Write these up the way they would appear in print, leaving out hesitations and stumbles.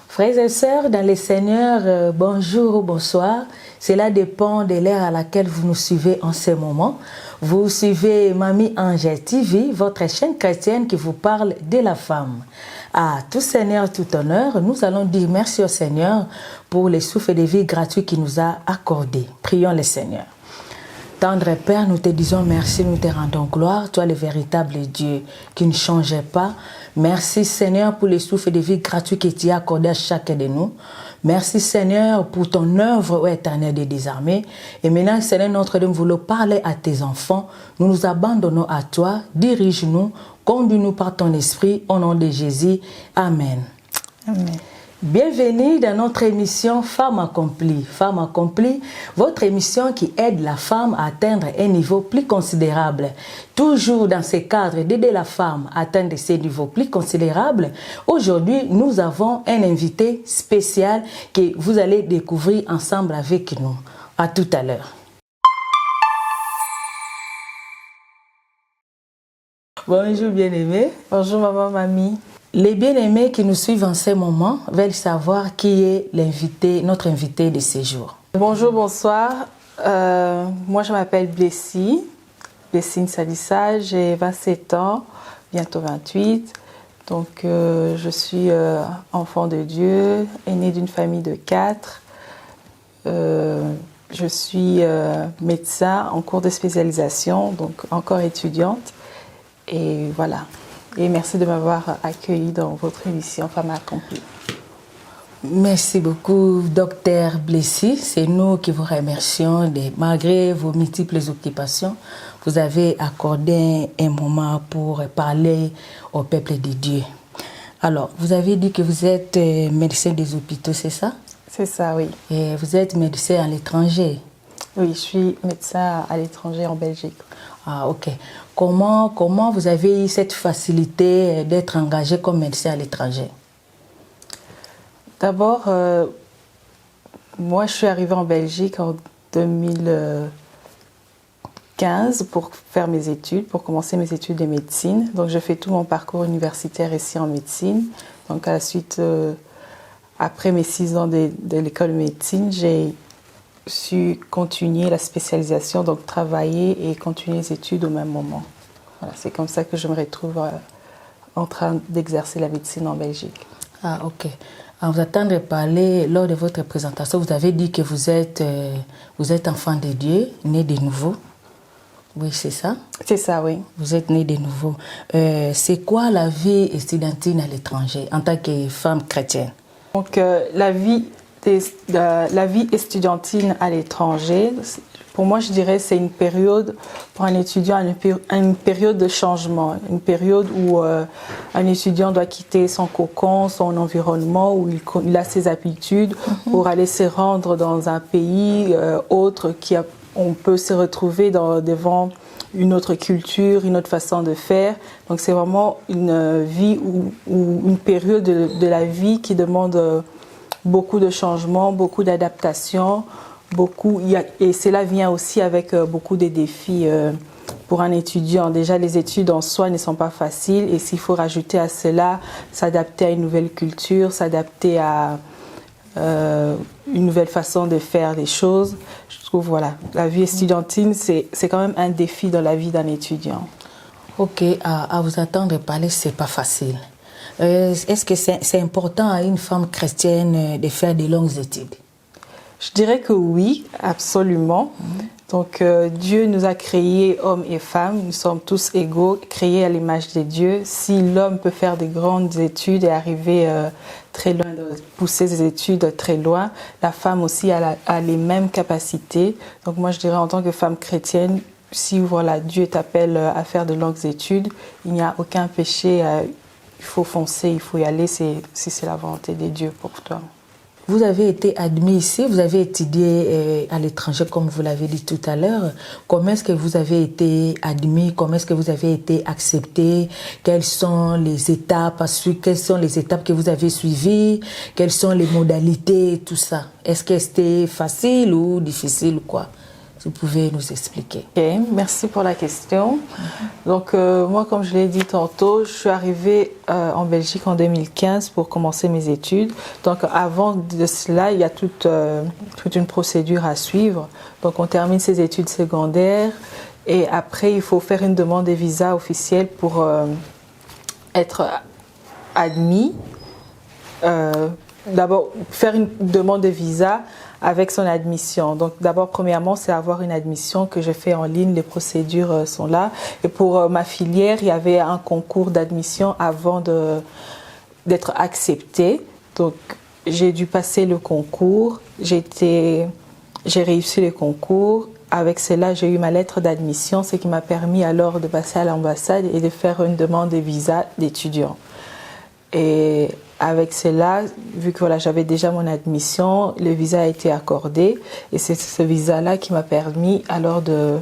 Frères et sœurs, dans les Seigneurs, bonjour ou bonsoir. Cela dépend de l'ère à laquelle vous nous suivez en ce moment. Vous suivez Mamie Angèle TV, votre chaîne chrétienne qui vous parle de la femme. À tout Seigneur, tout honneur, nous allons dire merci au Seigneur pour les souffles de vie gratuits qu'il nous a accordés. Prions le Seigneur. Tendre Père, nous te disons merci, nous te rendons gloire, toi le véritable Dieu qui ne changeait pas. Merci Seigneur pour les souffles de vie gratuits que tu as accordés à chacun de nous. Merci Seigneur pour ton œuvre, ô éternel des désarmés. Et maintenant, Seigneur, notre Dieu, nous voulons parler à tes enfants. Nous nous abandonnons à toi. Dirige-nous, conduis-nous par ton esprit, au nom de Jésus. Amen. Amen. Bienvenue dans notre émission Femme accomplie. Femme accomplie, votre émission qui aide la femme à atteindre un niveau plus considérable. Toujours dans ce cadre d'aider la femme à atteindre ces niveaux plus considérables, aujourd'hui nous avons un invité spécial que vous allez découvrir ensemble avec nous. À tout à l'heure. Bonjour bien-aimé. Bonjour maman, mamie. Les bien-aimés qui nous suivent en ce moment veulent savoir qui est l'invité, notre invité de ce jour. Bonjour, bonsoir. Moi, je m'appelle Blessy Salissa, j'ai 27 ans, bientôt 28. Donc, je suis enfant de Dieu, aînée d'une famille de 4. Je suis médecin en cours de spécialisation, donc encore étudiante. Et voilà. Et merci de m'avoir accueilli dans votre émission Femme accomplie. Merci beaucoup, docteur Blessy. C'est nous qui vous remercions. Malgré vos multiples occupations, vous avez accordé un moment pour parler au peuple de Dieu. Alors, vous avez dit que vous êtes médecin des hôpitaux, c'est ça? C'est ça, oui. Et vous êtes médecin à l'étranger? Oui, je suis médecin à l'étranger en Belgique. Ah, ok. Comment vous avez eu cette facilité d'être engagé comme médecin à l'étranger? D'abord, moi, je suis arrivée en Belgique en 2015 pour faire mes études, pour commencer mes études de médecine. Donc, je fais tout mon parcours universitaire ici en médecine. Donc, à la suite, après mes 6 ans de l'école de médecine, j'ai su continuer la spécialisation, donc travailler et continuer les études au même moment. Voilà, c'est comme ça que je me retrouve en train d'exercer la médecine en Belgique. Ah, ok. En vous attendant parler, lors de votre présentation, vous avez dit que vous êtes enfant de Dieu, né de nouveau. Oui, c'est ça? C'est ça, oui. Vous êtes né de nouveau. C'est quoi la vie estudiantine à l'étranger en tant que femme chrétienne? Donc, la vie estudiantine à l'étranger, pour moi, je dirais c'est une période, pour un étudiant, une période de changement, une période où un étudiant doit quitter son cocon, son environnement, où il a ses habitudes, pour aller se rendre dans un pays autre, on peut se retrouver devant une autre culture, une autre façon de faire. Donc, c'est vraiment une vie ou une période de la vie qui demande beaucoup de changements, beaucoup d'adaptations, et cela vient aussi avec beaucoup de défis pour un étudiant. Déjà, les études en soi ne sont pas faciles, et s'il faut rajouter à cela, s'adapter à une nouvelle culture, s'adapter à une nouvelle façon de faire les choses, je trouve, voilà, la vie estudiantine, c'est quand même un défi dans la vie d'un étudiant. Ok, à vous attendre parler, c'est pas facile. Est-ce que c'est important à une femme chrétienne de faire de longues études? Je dirais que oui, absolument. Donc, Dieu nous a créés hommes et femmes, nous sommes tous égaux, créés à l'image de Dieu. Si l'homme peut faire de grandes études et arriver très loin, pousser ses études très loin, la femme aussi a les mêmes capacités. Donc, moi, je dirais en tant que femme chrétienne, si voilà, Dieu t'appelle à faire de longues études, il n'y a aucun péché. Il faut foncer, il faut y aller si c'est la volonté de Dieu pour toi. Vous avez été admis ici, vous avez étudié à l'étranger comme vous l'avez dit tout à l'heure. Comment est-ce que vous avez été admis? Comment est-ce que vous avez été accepté? Quelles sont les étapes à suivre? Quelles sont les étapes que vous avez suivies? Quelles sont les modalités, tout ça? Est-ce que c'était facile ou difficile ou quoi? Si vous pouvez nous expliquer. Ok, merci pour la question. Donc moi, comme je l'ai dit tantôt, je suis arrivée en Belgique en 2015 pour commencer mes études. Donc avant de cela, il y a toute une procédure à suivre. Donc on termine ses études secondaires et après il faut faire une demande de visa officielle pour être admis. D'abord, faire une demande de visa avec son admission. Donc d'abord, premièrement, c'est avoir une admission que j'ai fait en ligne. Les procédures sont là. Et pour ma filière, il y avait un concours d'admission avant d'être acceptée. Donc j'ai dû passer le concours. J'ai réussi le concours. Avec cela, j'ai eu ma lettre d'admission, ce qui m'a permis alors de passer à l'ambassade et de faire une demande de visa d'étudiant. Et avec cela, vu que voilà, j'avais déjà mon admission, le visa a été accordé. Et c'est ce visa-là qui m'a permis alors de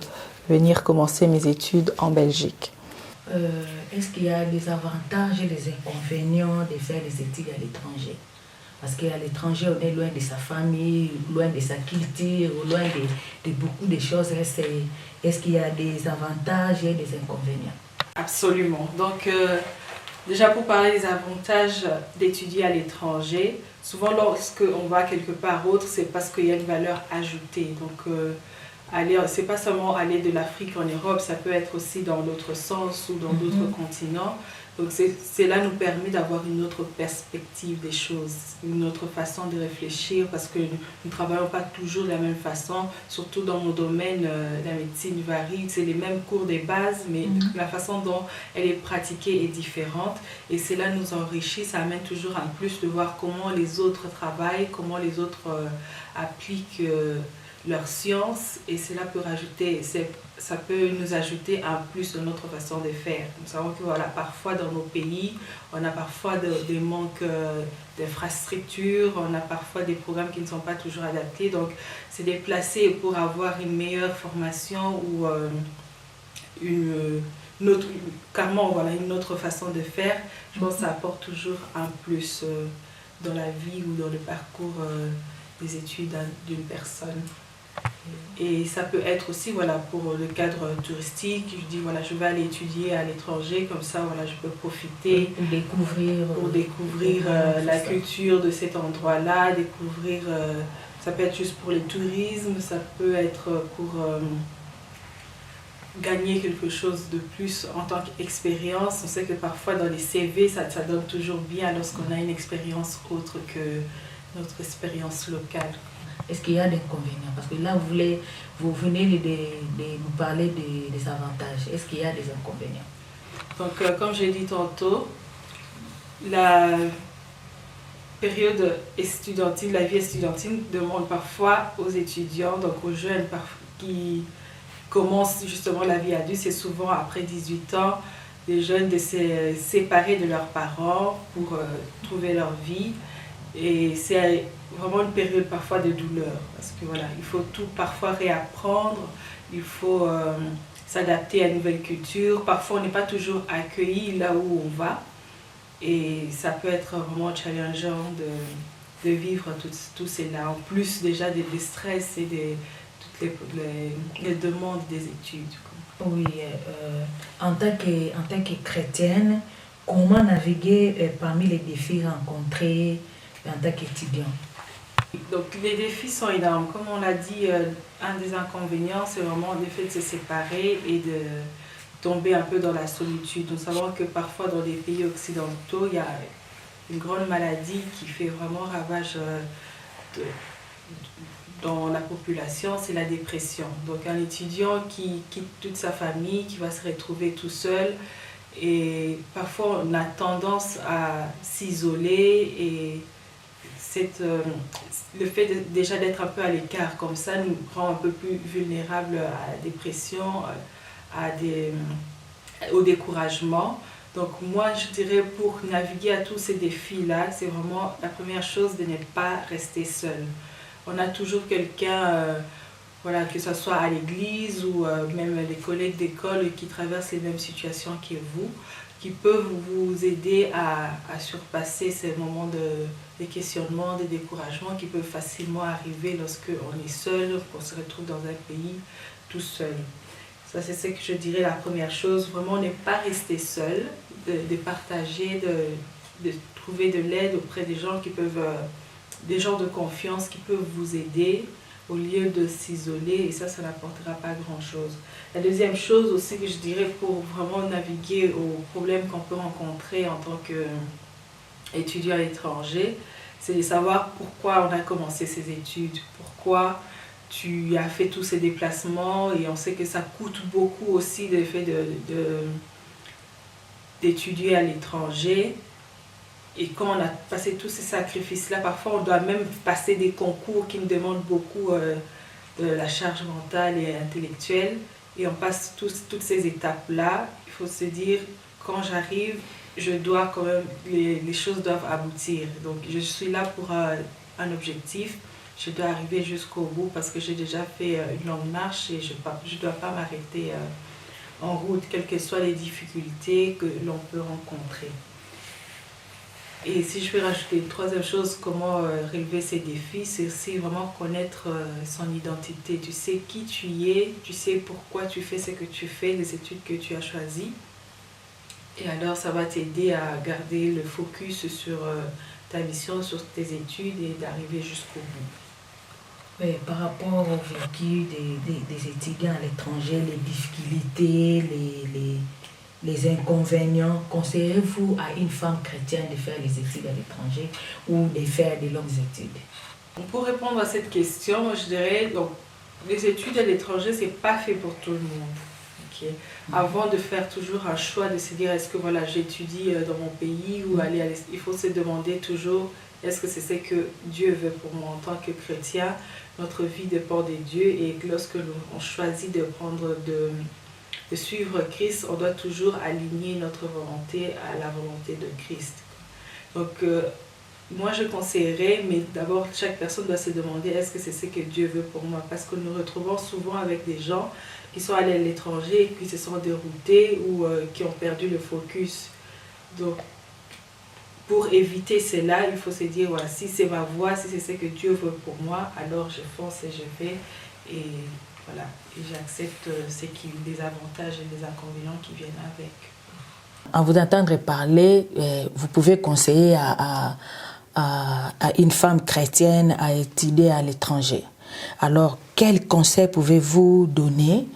venir commencer mes études en Belgique. Est-ce qu'il y a des avantages et des inconvénients de faire les études à l'étranger? Parce qu'à l'étranger, on est loin de sa famille, loin de sa culture, loin de beaucoup de choses. Est-ce qu'il y a des avantages et des inconvénients? Absolument. Donc, déjà pour parler des avantages d'étudier à l'étranger, souvent lorsqu'on va quelque part autre, c'est parce qu'il y a une valeur ajoutée. Donc, c'est pas seulement aller de l'Afrique en Europe, ça peut être aussi dans l'autre sens ou dans d'autres continents. Donc cela nous permet d'avoir une autre perspective des choses, une autre façon de réfléchir parce que nous ne travaillons pas toujours de la même façon, surtout dans nos domaines, la médecine varie, c'est les mêmes cours de base, mais la façon dont elle est pratiquée est différente et cela nous enrichit, ça amène toujours un plus de voir comment les autres travaillent, comment les autres appliquent leur science et cela peut rajouter, ça peut nous ajouter un plus de notre façon de faire. Nous savons que voilà, parfois dans nos pays, on a parfois des manques d'infrastructures, on a parfois des programmes qui ne sont pas toujours adaptés. Donc, c'est déplacer pour avoir une meilleure formation ou une autre façon de faire. Je pense que ça apporte toujours un plus dans la vie ou dans le parcours des études d'une personne. Et ça peut être aussi voilà, pour le cadre touristique, je dis voilà, je vais aller étudier à l'étranger, comme ça voilà, je peux profiter pour découvrir la culture de cet endroit-là, découvrir, ça peut être juste pour le tourisme, ça peut être pour gagner quelque chose de plus en tant qu'expérience. On sait que parfois dans les CV, ça donne toujours bien lorsqu'on a une expérience autre que notre expérience locale. Est-ce qu'il y a des inconvénients? Parce que là, vous venez de nous parler des avantages. Est-ce qu'il y a des inconvénients? Donc, comme j'ai dit tantôt, la période estudiantine, la vie estudiantine demande parfois aux étudiants, donc aux jeunes qui commencent justement la vie adulte, c'est souvent après 18 ans, des jeunes de se séparer de leurs parents pour trouver leur vie. Et c'est vraiment une période parfois de douleur parce que voilà, il faut tout parfois réapprendre, il faut s'adapter à une nouvelle culture. Parfois, on n'est pas toujours accueilli là où on va et ça peut être vraiment challengeant de vivre tout cela. En plus déjà des stress et toutes les demandes des études. Oui, en tant que chrétienne, comment naviguer parmi les défis rencontrés en tant qu'étudiant? Donc les défis sont énormes. Comme on l'a dit, un des inconvénients, c'est vraiment le fait de se séparer et de tomber un peu dans la solitude. Nous savons que parfois dans les pays occidentaux, il y a une grande maladie qui fait vraiment ravage dans la population, c'est la dépression. Donc un étudiant qui quitte toute sa famille, qui va se retrouver tout seul, et parfois on a tendance à s'isoler et le fait déjà d'être un peu à l'écart comme ça nous rend un peu plus vulnérables à la dépression, au découragement. Donc moi je dirais pour naviguer à tous ces défis-là, c'est vraiment la première chose de ne pas rester seul. On a toujours quelqu'un voilà, que ce soit à l'église ou même les collègues d'école qui traversent les mêmes situations que vous, qui peuvent vous aider à surpasser ces moments de questionnement, de découragement qui peuvent facilement arriver lorsque on est seul, qu'on se retrouve dans un pays tout seul. Ça, c'est ce que je dirais la première chose. Vraiment, ne pas rester seul, de partager, de trouver de l'aide auprès des gens qui peuvent, des gens de confiance qui peuvent vous aider au lieu de s'isoler, et ça n'apportera pas grand-chose. La deuxième chose aussi que je dirais pour vraiment naviguer aux problèmes qu'on peut rencontrer en tant qu'étudiant étranger, c'est de savoir pourquoi on a commencé ces études, pourquoi tu as fait tous ces déplacements, et on sait que ça coûte beaucoup aussi le fait d'étudier à l'étranger. Et quand on a passé tous ces sacrifices-là, parfois on doit même passer des concours qui nous demandent beaucoup de la charge mentale et intellectuelle. Et on passe toutes ces étapes-là. Il faut se dire, quand j'arrive, je dois quand même, les choses doivent aboutir. Donc je suis là pour un objectif. Je dois arriver jusqu'au bout parce que j'ai déjà fait une longue marche et je ne dois pas m'arrêter en route, quelles que soient les difficultés que l'on peut rencontrer. Et si je peux rajouter une troisième chose, comment relever ces défis, c'est aussi vraiment connaître son identité. Tu sais qui tu es, tu sais pourquoi tu fais ce que tu fais, les études que tu as choisies. Et alors ça va t'aider à garder le focus sur ta mission, sur tes études et d'arriver jusqu'au bout. Oui, par rapport au vécu des étudiants à l'étranger, les difficultés, les inconvénients, conseillez-vous à une femme chrétienne de faire les études à l'étranger ou de faire de longues études? Pour répondre à cette question, moi je dirais, donc, les études à l'étranger, ce n'est pas fait pour tout le monde. Okay? Avant de faire toujours un choix, de se dire est-ce que voilà, j'étudie dans mon pays ou aller à l'extérieur, il faut se demander toujours est-ce que c'est ce que Dieu veut pour moi en tant que chrétien. Notre vie dépend de Dieu, et lorsque on choisit de suivre Christ, on doit toujours aligner notre volonté à la volonté de Christ. Donc, moi je conseillerais, mais d'abord chaque personne doit se demander est-ce que c'est ce que Dieu veut pour moi, parce que nous nous retrouvons souvent avec des gens qui sont allés à l'étranger et qui se sont déroutés ou qui ont perdu le focus. Donc, pour éviter cela, il faut se dire voilà, si c'est ma voie, si c'est ce que Dieu veut pour moi, alors je fonce et je fais. Et voilà, et j'accepte les avantages et les inconvénients qui viennent avec. En vous entendre parler, vous pouvez conseiller à une femme chrétienne à étudier à l'étranger. Alors, quel conseil pouvez-vous donner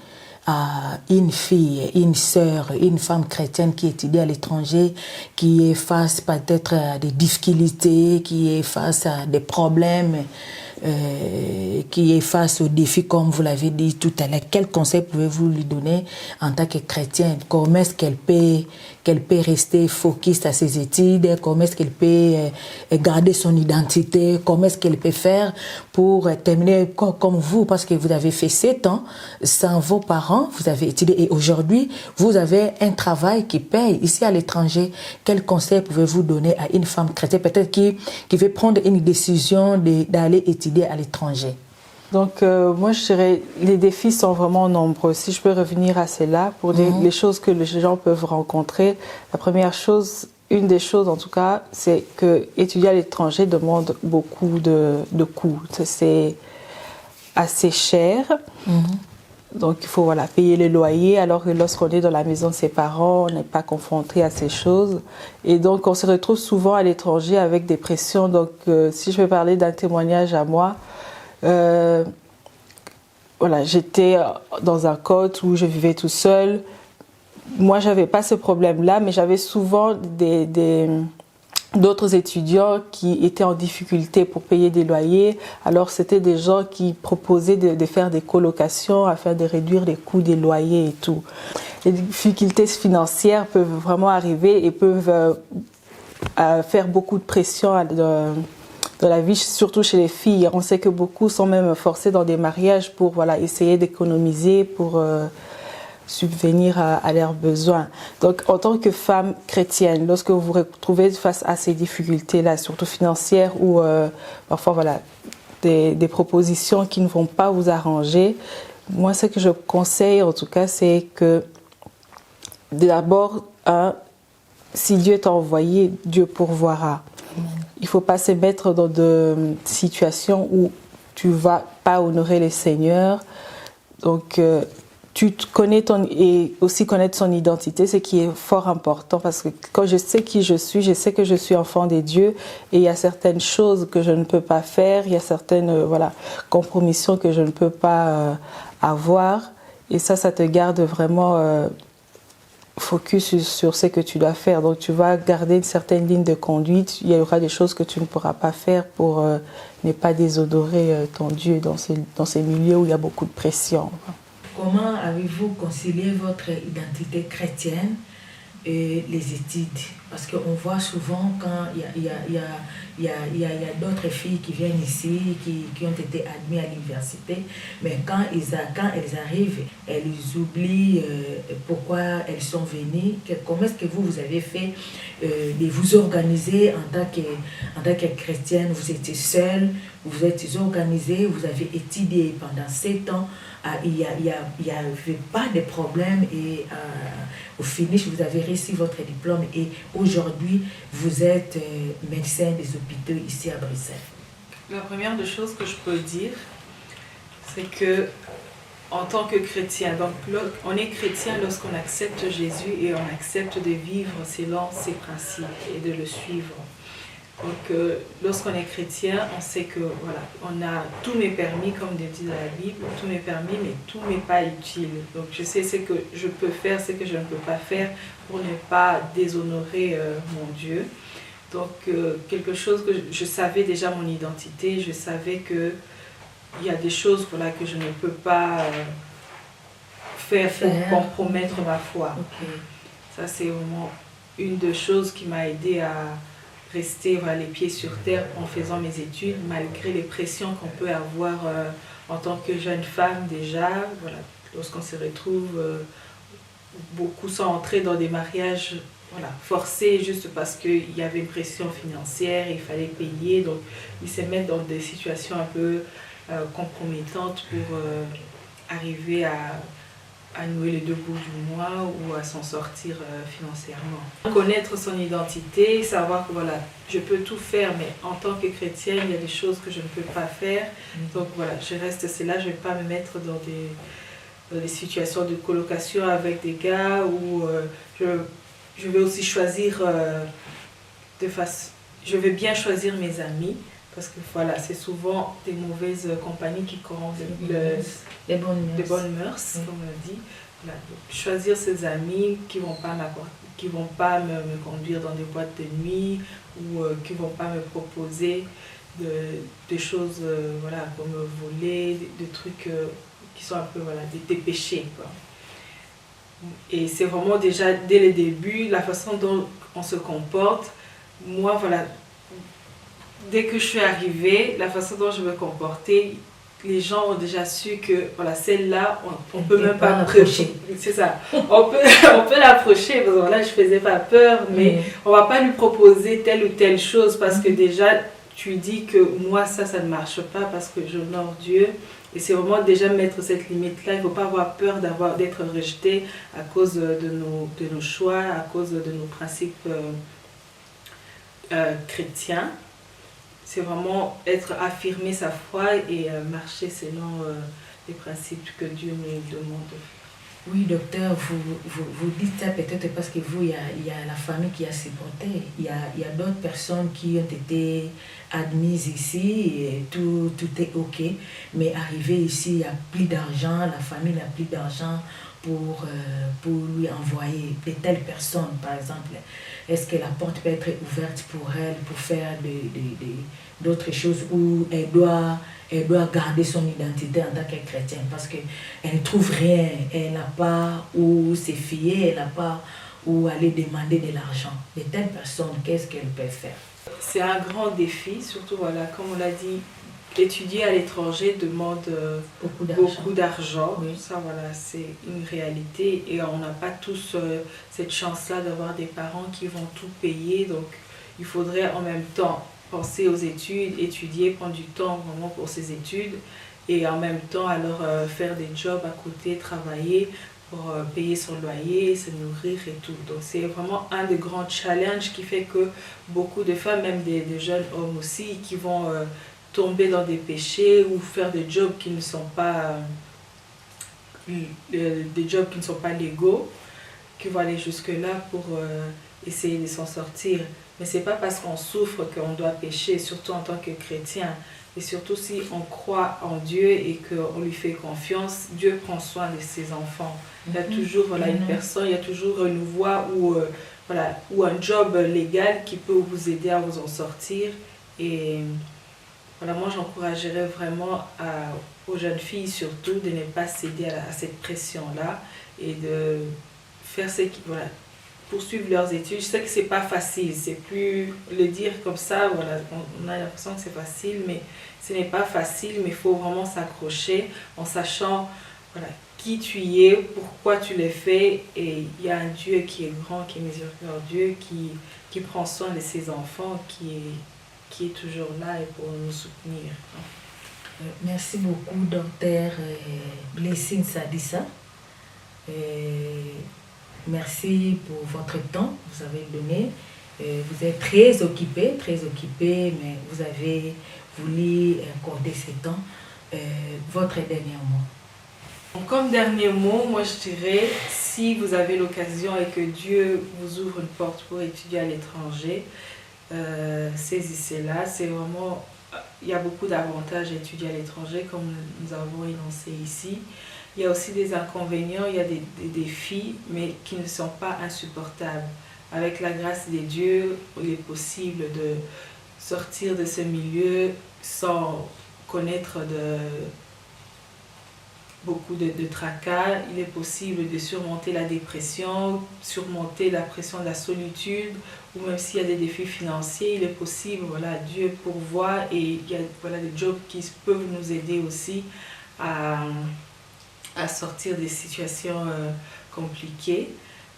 à une fille, une sœur, une femme chrétienne qui étudie à l'étranger, qui est face peut-être à des difficultés, qui est face à des problèmes, qui est face aux défis, comme vous l'avez dit tout à l'heure? Quel conseil pouvez-vous lui donner en tant que chrétienne? Comment est-ce qu'elle peut rester focus à ses études? Comment est-ce qu'elle peut garder son identité? Comment est-ce qu'elle peut faire pour terminer comme vous? Parce que vous avez fait 7 ans sans vos parents, vous avez étudié et aujourd'hui, vous avez un travail qui paye ici à l'étranger. Quel conseil pouvez-vous donner à une femme chrétienne, peut-être qui veut prendre une décision d'aller étudier à l'étranger? Donc, moi, je dirais, les défis sont vraiment nombreux. Si je peux revenir à cela, pour les choses que les gens peuvent rencontrer, la première chose, une des choses en tout cas, c'est que étudier à l'étranger demande beaucoup de coûts. C'est assez cher. Donc, il faut voilà, payer le loyer, alors que lorsqu'on est dans la maison de ses parents, on n'est pas confronté à ces choses. Et donc, on se retrouve souvent à l'étranger avec des pressions. Donc, si je peux parler d'un témoignage à moi, voilà, j'étais dans un cote où je vivais tout seul. Moi, je n'avais pas ce problème-là, mais j'avais souvent d'autres étudiants qui étaient en difficulté pour payer des loyers. Alors, c'était des gens qui proposaient de faire des colocations afin de réduire les coûts des loyers et tout. Les difficultés financières peuvent vraiment arriver et peuvent faire beaucoup de pression dans la vie, surtout chez les filles. On sait que beaucoup sont même forcés dans des mariages pour voilà, essayer d'économiser, pour subvenir à leurs besoins. Donc, en tant que femme chrétienne, lorsque vous vous retrouvez face à ces difficultés-là, surtout financières ou parfois voilà, des propositions qui ne vont pas vous arranger, moi, ce que je conseille, en tout cas, c'est que d'abord, si Dieu t'a envoyé, Dieu pourvoira. Il ne faut pas se mettre dans des situations où tu ne vas pas honorer le Seigneur. Donc, tu te connais et aussi connaître son identité, ce qui est fort important, parce que quand je sais qui je sais que je suis enfant des dieux, et il y a certaines choses que je ne peux pas faire, il y a certaines compromissions que je ne peux pas avoir, et ça te garde vraiment focus sur ce que tu dois faire. Donc tu vas garder une certaine ligne de conduite, il y aura des choses que tu ne pourras pas faire pour ne pas déshonorer ton Dieu dans ces milieux où il y a beaucoup de pression. Comment avez-vous concilié votre identité chrétienne et les études? Parce qu'on voit souvent quand il y a d'autres filles qui viennent ici, qui ont été admises à l'université, mais quand elles arrivent, elles oublient pourquoi elles sont venues. Comment est-ce que vous avez fait de vous organiser en tant que chrétienne? Vous étiez seule, vous êtes organisée, vous avez étudié pendant 7 ans. Il n'y avait pas de problème et au finish, vous avez reçu votre diplôme et aujourd'hui, vous êtes médecin des hôpitaux ici à Bruxelles. La première des choses que je peux dire, c'est que en tant que chrétien, donc on est chrétien lorsqu'on accepte Jésus et on accepte de vivre selon ses principes et de le suivre. Donc, lorsqu'on est chrétien, on sait que voilà, on a tous mes permis, comme Dieu dit dans la Bible, tous mes permis, mais tout n'est pas utile. Donc, je sais ce que je peux faire, ce que je ne peux pas faire pour ne pas déshonorer mon Dieu. Donc, quelque chose que je savais déjà mon identité, je savais que il y a des choses voilà, que je ne peux pas faire pour compromettre ma foi. Okay. Ça, c'est vraiment une des choses qui m'a aidé à rester les pieds sur terre en faisant mes études, malgré les pressions qu'on peut avoir en tant que jeune femme déjà. Voilà, lorsqu'on se retrouve, beaucoup sont entrés dans des mariages forcés juste parce qu'il y avait une pression financière, il fallait payer, donc ils se mettent dans des situations un peu compromettantes pour arriver à nouer les 2 bouts du mois ou à s'en sortir financièrement. Connaître son identité, savoir que voilà, je peux tout faire, mais en tant que chrétienne, il y a des choses que je ne peux pas faire. Donc voilà, je reste là, je ne vais pas me mettre dans des situations de colocation avec des gars où je vais aussi choisir je vais bien choisir mes amis. Parce que voilà, c'est souvent des mauvaises compagnies qui corrompent les bonnes mœurs, comme on dit. Voilà. Choisir ses amis qui ne vont pas me conduire dans des boîtes de nuit ou qui ne vont pas me proposer des choses pour me voler, des trucs qui sont un peu des péchés, quoi. Et c'est vraiment déjà dès le début, la façon dont on se comporte. Moi, voilà. Dès que je suis arrivée, la façon dont je me comportais, les gens ont déjà su que voilà, celle-là, on ne peut même pas approcher. C'est ça. On peut l'approcher parce que voilà, je ne faisais pas peur, mais on ne va pas lui proposer telle ou telle chose parce que déjà, tu dis que moi, ça ne marche pas parce que j'honore Dieu. Et c'est vraiment déjà mettre cette limite-là. Il ne faut pas avoir peur d'être rejeté à cause de nos choix, à cause de nos principes chrétiens. C'est vraiment affirmer sa foi et marcher selon les principes que Dieu nous demande. Oui, docteur, vous dites ça peut-être parce que vous, il y a la famille qui a supporté. Il y a d'autres personnes qui ont été admises ici et tout est OK. Mais arrivé ici, il n'y a plus d'argent, la famille n'a plus d'argent pour lui envoyer de telles personnes, par exemple. Est-ce que la porte peut être ouverte pour elle, pour faire d'autres choses où elle doit garder son identité en tant que chrétienne parce qu'elle ne trouve rien, elle n'a pas où se fier, elle n'a pas où aller demander de l'argent. De telles personnes, qu'est-ce qu'elles peuvent faire? C'est un grand défi, surtout comme on l'a dit, étudier à l'étranger demande beaucoup d'argent. Oui. Ça, c'est une réalité et on n'a pas tous cette chance-là d'avoir des parents qui vont tout payer. Donc, il faudrait en même temps penser aux études, étudier, prendre du temps vraiment pour ses études et en même temps alors faire des jobs à côté, travailler pour payer son loyer, se nourrir et tout. Donc c'est vraiment un des grands challenges qui fait que beaucoup de femmes, même des jeunes hommes aussi, qui vont tomber dans des péchés ou faire des jobs qui ne sont pas légaux, qui vont aller jusque-là pour essayer de s'en sortir. Mais c'est pas parce qu'on souffre qu'on doit pécher, surtout en tant que chrétien. Et surtout si on croit en Dieu et qu'on lui fait confiance, Dieu prend soin de ses enfants. Il y a toujours une personne, il y a toujours une voie ou un job légal qui peut vous aider à vous en sortir. Et moi j'encouragerais vraiment aux jeunes filles surtout de ne pas céder à cette pression-là et de faire poursuivre leurs études. Je sais que c'est pas facile, c'est plus le dire comme ça, on a l'impression que c'est facile, mais ce n'est pas facile, mais il faut vraiment s'accrocher en sachant qui tu es, pourquoi tu le fais, et il y a un Dieu qui est grand, qui est miséricordieux, qui prend soin de ses enfants, qui est toujours là et pour nous soutenir. Merci beaucoup, docteur Blessing Sadissa. Merci pour votre temps que vous avez donné. Vous êtes très occupé, mais vous avez voulu accorder ce temps. Votre dernier mot. Comme dernier mot, moi je dirais, si vous avez l'occasion et que Dieu vous ouvre une porte pour étudier à l'étranger, saisissez-la. C'est vraiment, il y a beaucoup d'avantages à étudier à l'étranger, comme nous avons énoncé ici. Il y a aussi des inconvénients, il y a des défis, mais qui ne sont pas insupportables. Avec la grâce de Dieu, il est possible de sortir de ce milieu sans connaître beaucoup de tracas. Il est possible de surmonter la dépression, surmonter la pression de la solitude, ou même s'il y a des défis financiers, il est possible, Dieu pourvoit et il y a des jobs qui peuvent nous aider aussi à sortir des situations compliquées.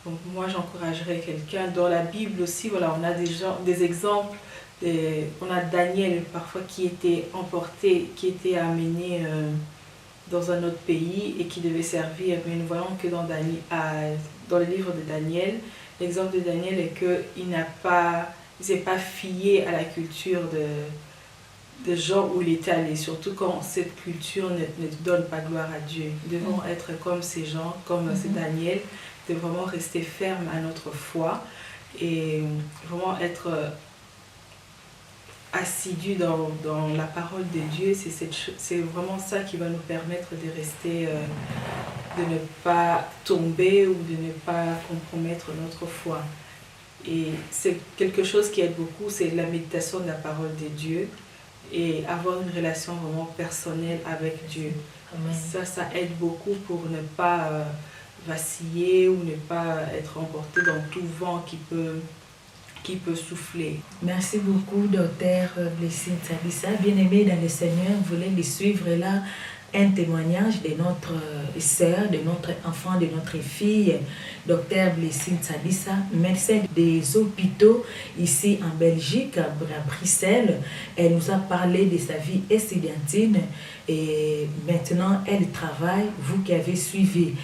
Donc moi j'encouragerais quelqu'un. Dans la Bible aussi, on a des exemples. On a Daniel parfois qui était emporté, qui était amené dans un autre pays et qui devait servir. Mais nous voyons que dans le livre de Daniel, l'exemple de Daniel est qu'il ne s'est pas fié à la culture des gens où il était allé, surtout quand cette culture ne donne pas gloire à Dieu. Nous devons être comme ces gens, comme c'est Daniel, de vraiment rester ferme à notre foi et vraiment être assidu dans la parole de Dieu. C'est vraiment ça qui va nous permettre de rester, de ne pas tomber ou de ne pas compromettre notre foi. Et c'est quelque chose qui aide beaucoup, c'est la méditation de la parole de Dieu et avoir une relation vraiment personnelle avec Dieu. Amen. Ça aide beaucoup pour ne pas vaciller ou ne pas être emporté dans tout vent qui peut souffler. Merci beaucoup, docteur Blessing Sadissa. Bien-aimé dans le Seigneur, vous voulez le suivre là, un témoignage de notre sœur, de notre enfant, de notre fille, docteur Blessing Sadissa, médecin des hôpitaux ici en Belgique, à Bruxelles. Elle nous a parlé de sa vie estudiantine et maintenant elle travaille. Vous qui avez suivi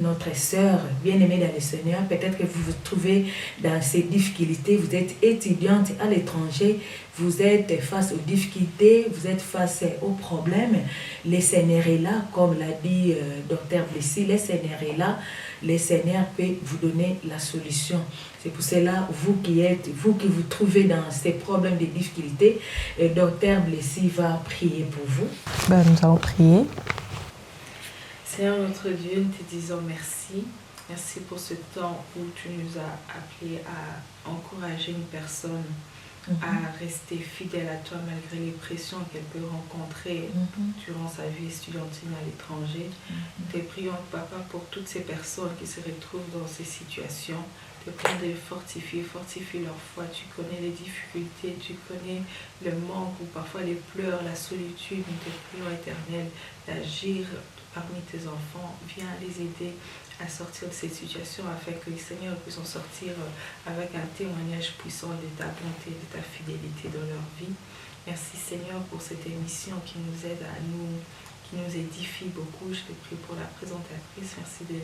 notre sœur bien-aimée dans le Seigneur, peut-être que vous vous trouvez dans ces difficultés, vous êtes étudiante à l'étranger, vous êtes face aux difficultés, vous êtes face aux problèmes. Le Seigneur est là, comme l'a dit docteur Blessy, le Seigneur est là, le Seigneur peut vous donner la solution. C'est pour cela, vous qui vous trouvez dans ces problèmes de difficultés, le docteur Blessy va prier pour vous. Nous allons prier. Seigneur notre Dieu, nous te disons merci. Merci pour ce temps où tu nous as appelés à encourager une personne à rester fidèle à toi malgré les pressions qu'elle peut rencontrer durant sa vie estudiantine à l'étranger. Nous te prions, Papa, pour toutes ces personnes qui se retrouvent dans ces situations. Te prions de les fortifier, fortifie leur foi. Tu connais les difficultés, tu connais le manque ou parfois les pleurs, la solitude. Nous te prions, Éternel, d'agir parmi tes enfants. Viens les aider à sortir de cette situation afin que les Seigneur puissent en sortir avec un témoignage puissant de ta bonté, de ta fidélité dans leur vie. Merci Seigneur pour cette émission qui nous aide à nous, qui nous édifie beaucoup. Je te prie pour la présentatrice. Merci de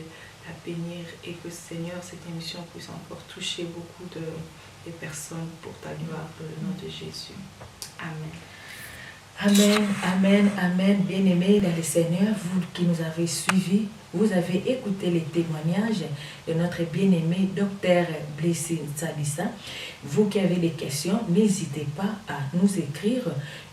la bénir et que Seigneur, cette émission puisse encore toucher beaucoup de personnes pour ta gloire, dans le nom de Jésus. Amen. Amen, amen, amen. Bien-aimés dans le Seigneur, vous qui nous avez suivis, vous avez écouté les témoignages de notre bien-aimé Dr Blessing Salissa. Vous qui avez des questions, n'hésitez pas à nous écrire.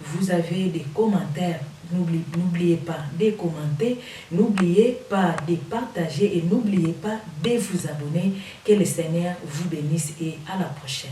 Vous avez des commentaires, n'oubliez pas de commenter, n'oubliez pas de partager et n'oubliez pas de vous abonner. Que le Seigneur vous bénisse et à la prochaine.